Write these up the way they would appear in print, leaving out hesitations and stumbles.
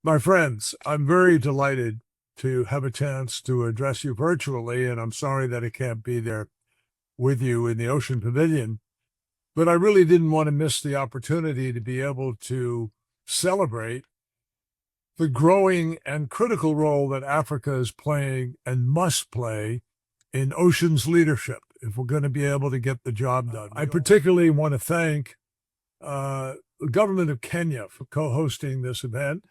My friends, I'm very delighted to have a chance to address you virtually, and I'm sorry that I can't be there with you in the Ocean Pavilion, but I really didn't want to miss the opportunity to be able to celebrate the growing and critical role that Africa is playing and must play in oceans leadership if we're going to be able to get the job done. I particularly want to thank the government of Kenya for co-hosting this event,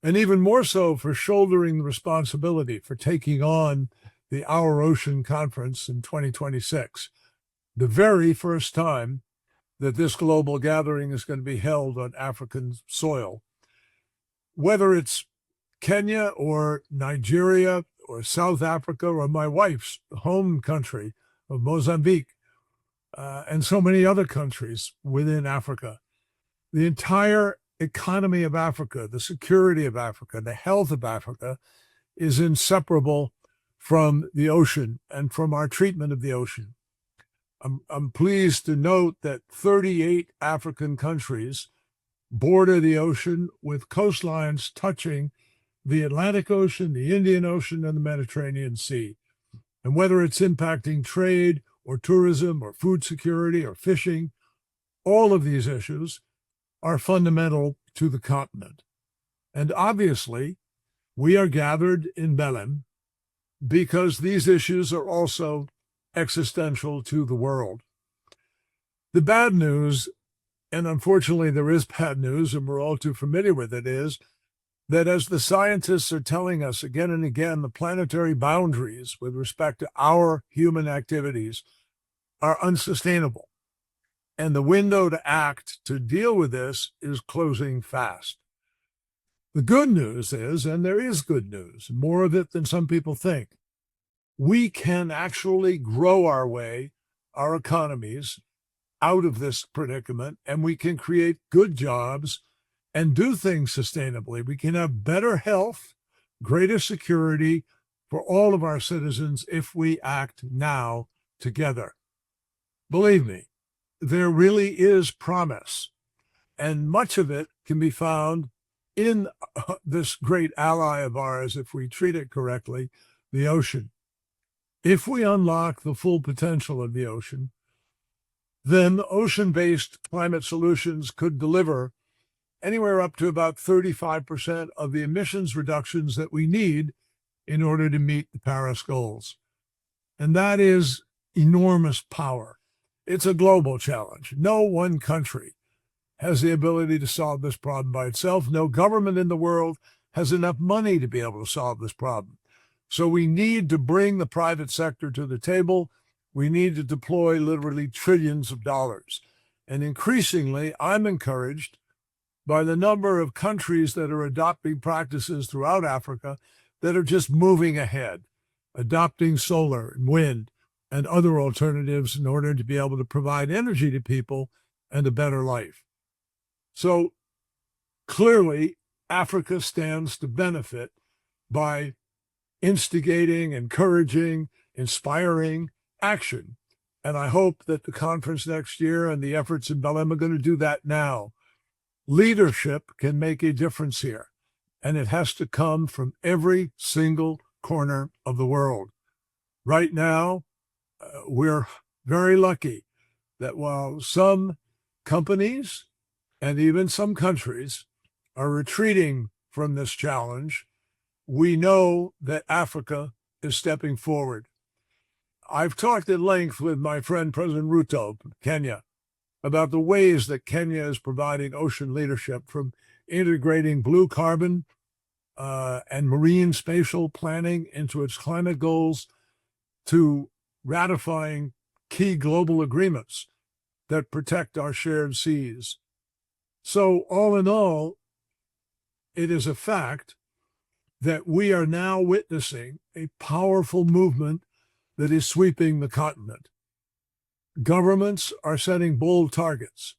and even more so for shouldering the responsibility for taking on the Our Ocean Conference in 2026, the very first time that this global gathering is going to be held on African soil. Whether it's Kenya or Nigeria or South Africa or my wife's home country of Mozambique, and so many other countries within Africa, the entire economy of Africa, the security of Africa, the health of Africa is inseparable from the ocean and from our treatment of the ocean. I'm pleased to note that 38 African countries border the ocean with coastlines touching the Atlantic Ocean, the Indian Ocean, and the Mediterranean Sea. And whether it's impacting trade or tourism or food security or fishing, all of these issues are fundamental to the continent. And obviously, we are gathered in Belém because these issues are also existential to the world. The bad news, and unfortunately there is bad news and we're all too familiar with it, is that as the scientists are telling us again and again, the planetary boundaries with respect to our human activities are unsustainable. And the window to act to deal with this is closing fast. The good news is, and there is good news, more of it than some people think, we can actually grow our way, our economies, out of this predicament, and we can create good jobs and do things sustainably. We can have better health, greater security for all of our citizens if we act now together. Believe me, there really is promise, and much of it can be found in this great ally of ours if we treat it correctly, the ocean. If we unlock the full potential of the ocean, then ocean-based climate solutions could deliver anywhere up to about 35% of the emissions reductions that we need in order to meet the Paris goals. And that is enormous power. It's a global challenge. No one country has the ability to solve this problem by itself. No government in the world has enough money to be able to solve this problem. So we need to bring the private sector to the table. We need to deploy literally trillions of dollars. And increasingly, I'm encouraged by the number of countries that are adopting practices throughout Africa that are just moving ahead, adopting solar and wind and other alternatives in order to be able to provide energy to people and a better life. So clearly, Africa stands to benefit by instigating, encouraging, inspiring action. And I hope that the conference next year and the efforts in Belém are going to do that now. Leadership can make a difference here, and it has to come from every single corner of the world. Right now, we're very lucky that while some companies and even some countries are retreating from this challenge, we know that Africa is stepping forward. I've talked at length with my friend President Ruto of Kenya about the ways that Kenya is providing ocean leadership, from integrating blue carbon and marine spatial planning into its climate goals to ratifying key global agreements that protect our shared seas. So all in all, it is a fact that we are now witnessing a powerful movement that is sweeping the continent. Governments are setting bold targets.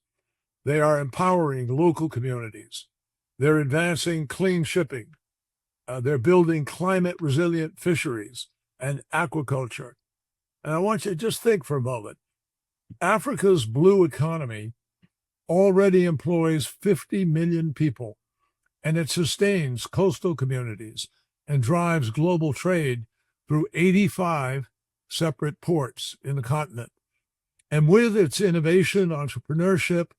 They are empowering local communities. They're advancing clean shipping. They're building climate resilient fisheries and aquaculture. And I want you to just think for a moment. Africa's blue economy already employs 50 million people and it sustains coastal communities and drives global trade through 85 separate ports in the continent. And with its innovation, entrepreneurship,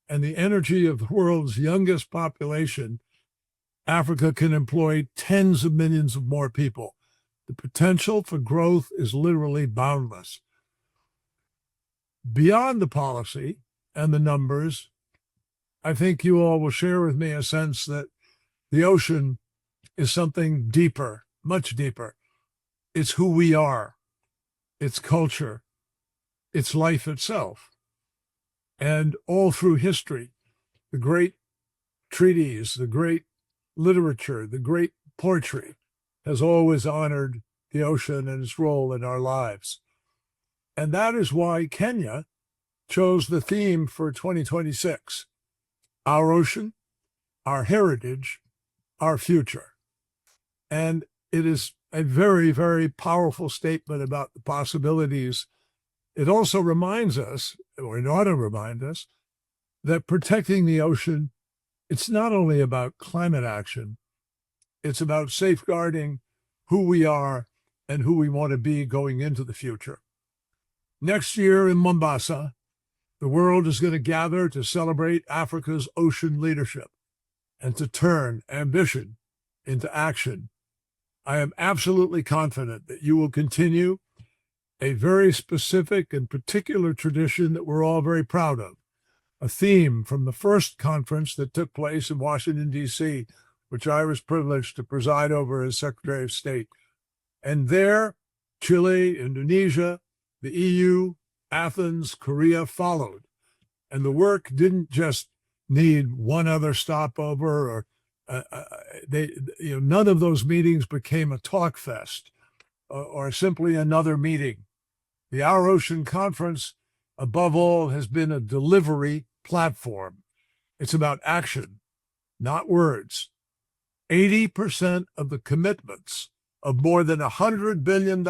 and the energy of the world's youngest population, Africa can employ tens of millions of more people. The potential for growth is literally boundless. Beyond the policy and the numbers, I think you all will share with me a sense that the ocean is something deeper, much deeper. It's who we are, it's culture, it's life itself. And all through history, the great treaties, the great literature, the great poetry has always honored the ocean and its role in our lives. And that is why Kenya chose the theme for 2026, our ocean, our heritage, our future. And it is a very, very powerful statement about the possibilities. It also reminds us, or it ought to remind us, that protecting the ocean, it's not only about climate action, it's about safeguarding who we are and who we want to be going into the future. Next year in Mombasa, the world is going to gather to celebrate Africa's ocean leadership and to turn ambition into action. I am absolutely confident that you will continue a very specific and particular tradition that we're all very proud of, a theme from the first conference that took place in Washington, D.C., which I was privileged to preside over as Secretary of State. And there, Chile, Indonesia, the EU, Athens, Korea followed. And the work didn't just need one other stopover, or none of those meetings became a talk fest or simply another meeting. The Our Ocean Conference, above all, has been a delivery platform. It's about action, not words. 80% of the commitments of more than $100 billion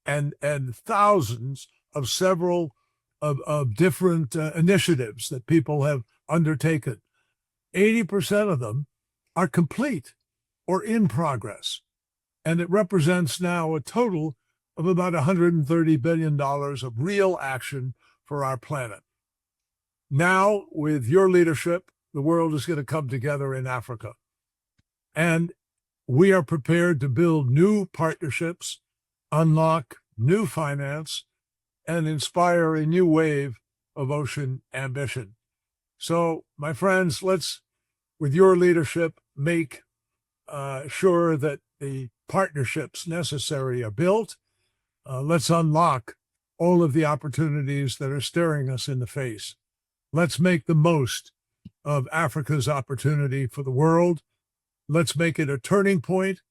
and thousands of several of different initiatives that people have undertaken, 80% of them are complete or in progress. And it represents now a total of about $130 billion of real action for our planet. Now, with your leadership, the world is going to come together in Africa. And we are prepared to build new partnerships, unlock new finance, and inspire a new wave of ocean ambition. So, my friends, let's, with your leadership, make sure that the partnerships necessary are built. Let's unlock all of the opportunities that are staring us in the face. Let's make the most of Africa's opportunity for the world. Let's make it a turning point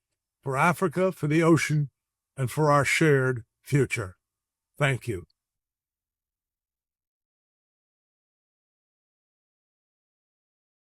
for Africa, for the ocean, and for our shared future. Thank you.